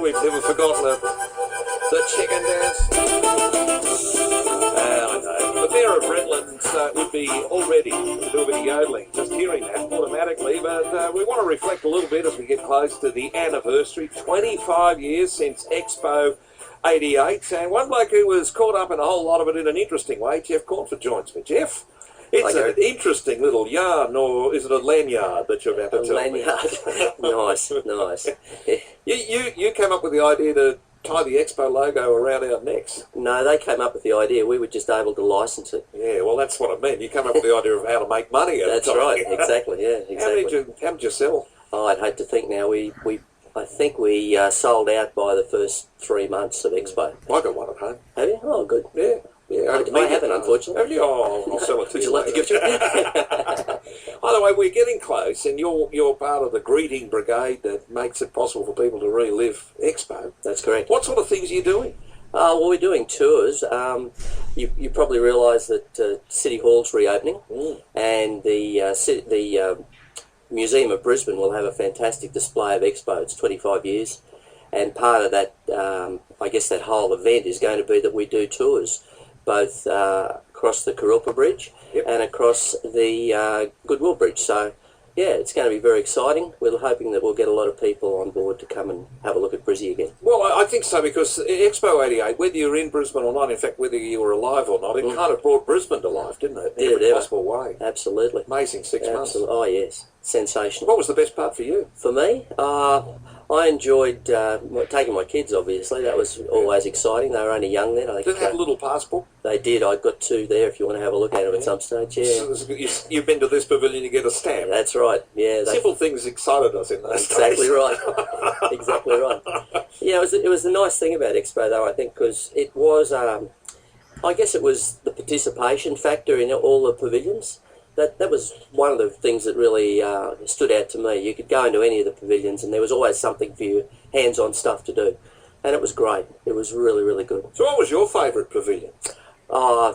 We've never forgotten the chicken dance. I know. The Mayor of Redlands would be all ready to do a bit of yodeling, just hearing that automatically, but we want to reflect a little bit as we get close to the anniversary. 25 years since Expo 88, and one bloke who was caught up in a whole lot of it in an interesting way, Jeff Cornford, joins me. Jeff, it's an interesting little yarn, or is it a lanyard that you're about to tell me? Nice, nice. You came up with the idea to tie the Expo logo around our necks. No, they came up with the idea. We were just able to license it. Yeah, well, that's what I meant. You came up with the idea of how to make money at That's the time. right, exactly, yeah, exactly. How did you sell? Oh, I'd hate to think now. I think we sold out by the first 3 months of Expo. I got one at home. Have you? Oh, good. Yeah. Yeah, I haven't, unfortunately. Have you? Oh, I'll sell it to Would you. you like to give it? By the way, we're getting close, and you're part of the greeting brigade that makes it possible for people to relive Expo. That's correct. What sort of things are you doing? Well, we're doing tours. You probably realise that City Hall's reopening, and the Museum of Brisbane will have a fantastic display of Expo. It's 25 years, and part of that, I guess that whole event is going to be that we do tours, both across the Cornford Bridge and across the Goodwill Bridge. So, yeah, it's going to be very exciting. We're hoping that we'll get a lot of people on board to come and have a look at Brizzy again. Well, I think so, because Expo 88, whether you're in Brisbane or not, in fact, whether you were alive or not, it kind of brought Brisbane to life, didn't it? In every possible way. Absolutely. Amazing 6 months. Oh, yes. Sensational. What was the best part for you? For me? I enjoyed taking my kids, obviously. That was always exciting. They were only young then. Did they have a little passport? They did. I got 2 there if you want to have a look at them at some stage, yeah. So you've been to this pavilion, you get a stamp. That's right, yeah. Simple things excited us in those days. Exactly right. Exactly right. Yeah, it was the nice thing about Expo, though, I think, because it was, I guess it was the participation factor in all the pavilions. That was one of the things that really stood out to me. You could go into any of the pavilions and there was always something for you, hands-on stuff to do. And it was great. It was really, really good. So what was your favourite pavilion? I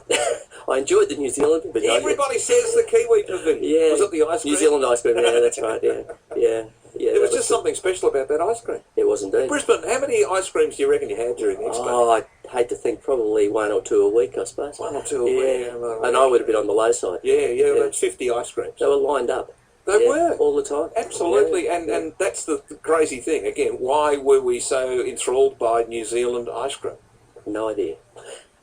enjoyed the New Zealand pavilion. Everybody says the Kiwi pavilion. Yeah. Was it the ice cream? New Zealand ice cream, yeah, that's right, yeah. Yeah. Yeah, there was just something special about that ice cream. It was indeed. Brisbane, how many ice creams do you reckon you had during the Expo? Oh, I hate to think, probably 1 or 2 a week, I suppose. 1 or 2 a week. Yeah, and I would have been on the low side. Yeah, that's 50 ice creams. They were lined up. They were. All the time. Absolutely, and that's the crazy thing. Again, why were we so enthralled by New Zealand ice cream? No idea.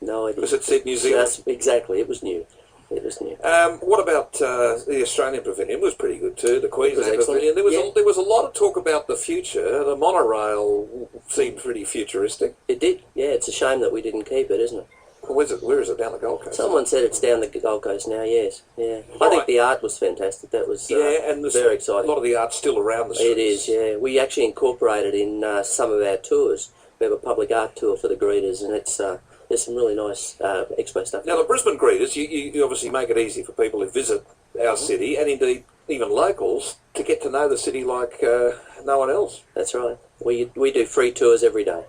No idea. Because it said New Zealand? Exactly, it was new. It was new. What about the Australian pavilion? It was pretty good too. The Queensland pavilion. There was a lot of talk about the future. The monorail seemed pretty futuristic. It did. Yeah, it's a shame that we didn't keep it, isn't it? Where is it? Down the Gold Coast? Someone said it's down the Gold Coast now. Yes. Yeah. I think the art was fantastic. That was and very exciting. A lot of the art's still around the streets. It is. Yeah. We actually incorporated in some of our tours. We have a public art tour for the greeters, and it's. There's some really nice Expo stuff. Now, the Brisbane greeters, you obviously make it easy for people who visit our city, and indeed even locals, to get to know the city like no one else. That's right. We do free tours every day,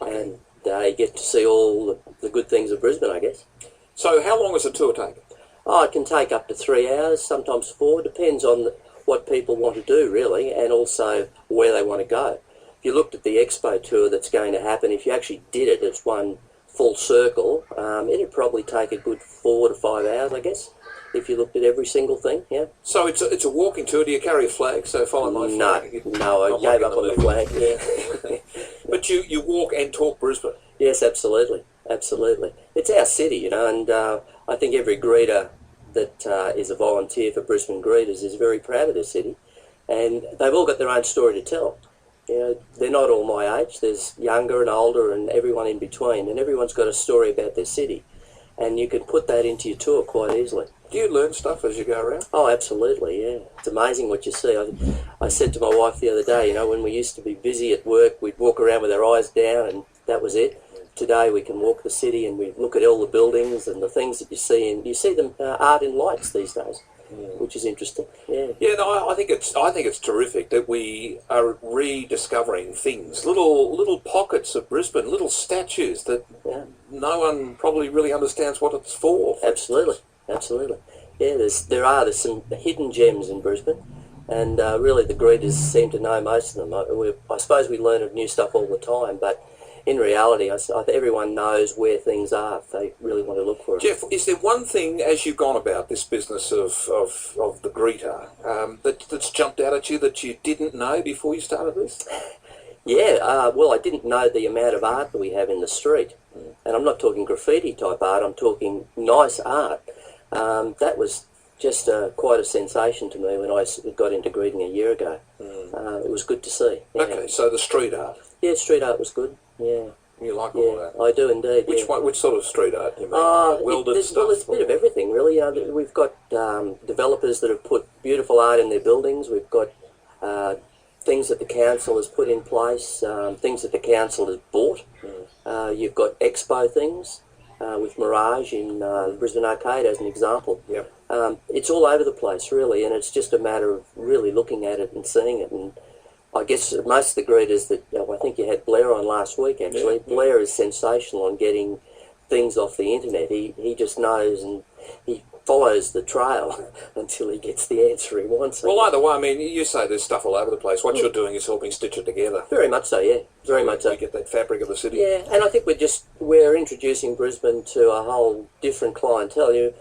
and they get to see all the good things of Brisbane, I guess. So how long does a tour take? Oh, it can take up to 3 hours, sometimes 4. Depends on what people want to do, really, and also where they want to go. If you looked at the Expo tour that's going to happen, if you actually did it, it's one full circle, it'd probably take a good 4 to 5 hours, I guess, if you looked at every single thing, yeah. So it's a walking tour. Do you carry a flag? So follow my flag? No, I gave up on the flag, yeah. But you walk and talk Brisbane? Yes, absolutely, absolutely. It's our city, you know, and I think every greeter that is a volunteer for Brisbane Greeters is very proud of their city, and they've all got their own story to tell. You know, they're not all my age. There's younger and older and everyone in between, and everyone's got a story about their city, and you can put that into your tour quite easily. Do you learn stuff as you go around? Oh, absolutely, yeah. It's amazing what you see. I said to my wife the other day, you know, when we used to be busy at work, we'd walk around with our eyes down and that was it. Today we can walk the city and we look at all the buildings and the things that you see, and you see them art in lights these days. Which is interesting. Yeah. Yeah. No, I think it's terrific that we are rediscovering things, little pockets of Brisbane, little statues that no one probably really understands what it's for. Absolutely, absolutely. Yeah, there's some hidden gems in Brisbane, and really the greeters seem to know most of them. I suppose we learn of new stuff all the time, but in reality, I think everyone knows where things are if they really want to look for it. Jeff, is there one thing as you've gone about this business of the greeter that's jumped out at you that you didn't know before you started this? Yeah, well, I didn't know the amount of art that we have in the street. And I'm not talking graffiti type art, I'm talking nice art. That was just quite a sensation to me when I got into greeting a year ago. It was good to see. Yeah. Okay, so the street art. Yeah, street art was good, yeah. You like all that? I do indeed. Which sort of street art do you mean? Welded stuff? Well, it's a bit of everything, really. We've got developers that have put beautiful art in their buildings. We've got things that the council has put in place, things that the council has bought. You've got Expo things with Mirage in Brisbane Arcade as an example. Yep. It's all over the place, really, and it's just a matter of really looking at it and seeing it. And I guess most of the greeters that, I think you had Blair on last week, actually. Yeah. Blair is sensational on getting things off the internet. He just knows, and he follows the trail until he gets the answer he wants. Well, either way, I mean, you say there's stuff all over the place. What you're doing is helping stitch it together. Very much so, yeah. Very much so. You get that fabric of the city. Yeah, and I think we're introducing Brisbane to a whole different clientele.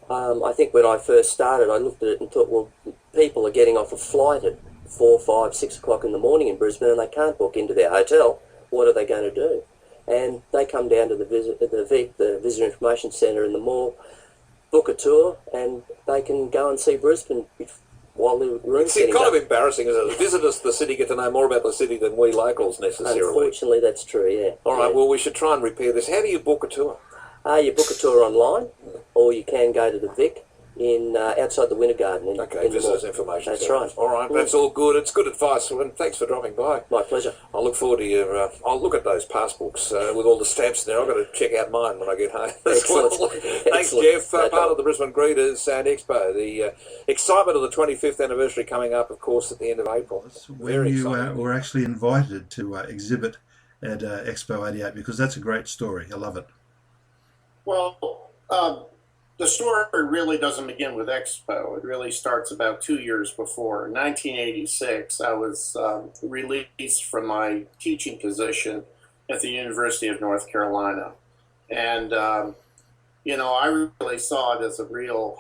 I think when I first started, I looked at it and thought, well, people are getting off a flight at 4, 5, 6 o'clock in the morning in Brisbane and they can't book into their hotel. What are they going to do? And they come down to the VIC, the Visitor Information Centre in the mall, book a tour, and they can go and see Brisbane while the room's getting kind of embarrassing, isn't it? Visitors to the city get to know more about the city than we locals necessarily. Unfortunately, that's true, yeah. All right, well, we should try and repair this. How do you book a tour? You book a tour online, or you can go to the VIC in outside the Winter Garden. Okay, Visitors Information That's Centre. right. All right, that's all good. It's good advice, and thanks for dropping by. My pleasure. I'll look forward to your... I'll look at those passbooks with all the stamps there. I've got to check out mine when I get home. Excellent. Thanks, Jeff. Part of the Brisbane Greeters and Expo. The excitement of the 25th anniversary coming up, of course, at the end of April. When you were actually invited to exhibit at Expo 88, because that's a great story. I love it. Well, the story really doesn't begin with Expo. It really starts about 2 years before. In 1986, I was released from my teaching position at the University of North Carolina. And, I really saw it as a real,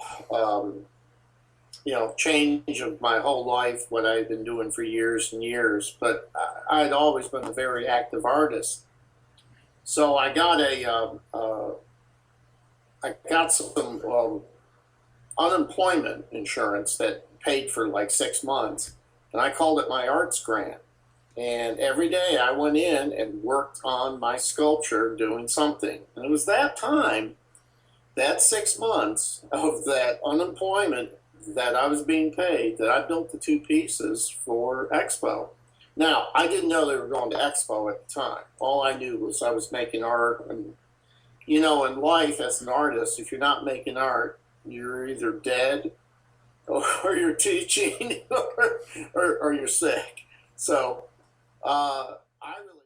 change of my whole life, what I'd been doing for years and years. But I'd always been a very active artist. So I got some unemployment insurance that paid for like 6 months, and I called it my arts grant. And every day I went in and worked on my sculpture doing something. And it was that time, that 6 months of that unemployment that I was being paid, that I built the 2 pieces for Expo. Now, I didn't know they were going to Expo at the time. All I knew was I was making art, and in life as an artist, if you're not making art, you're either dead or you're teaching or you're sick. So I really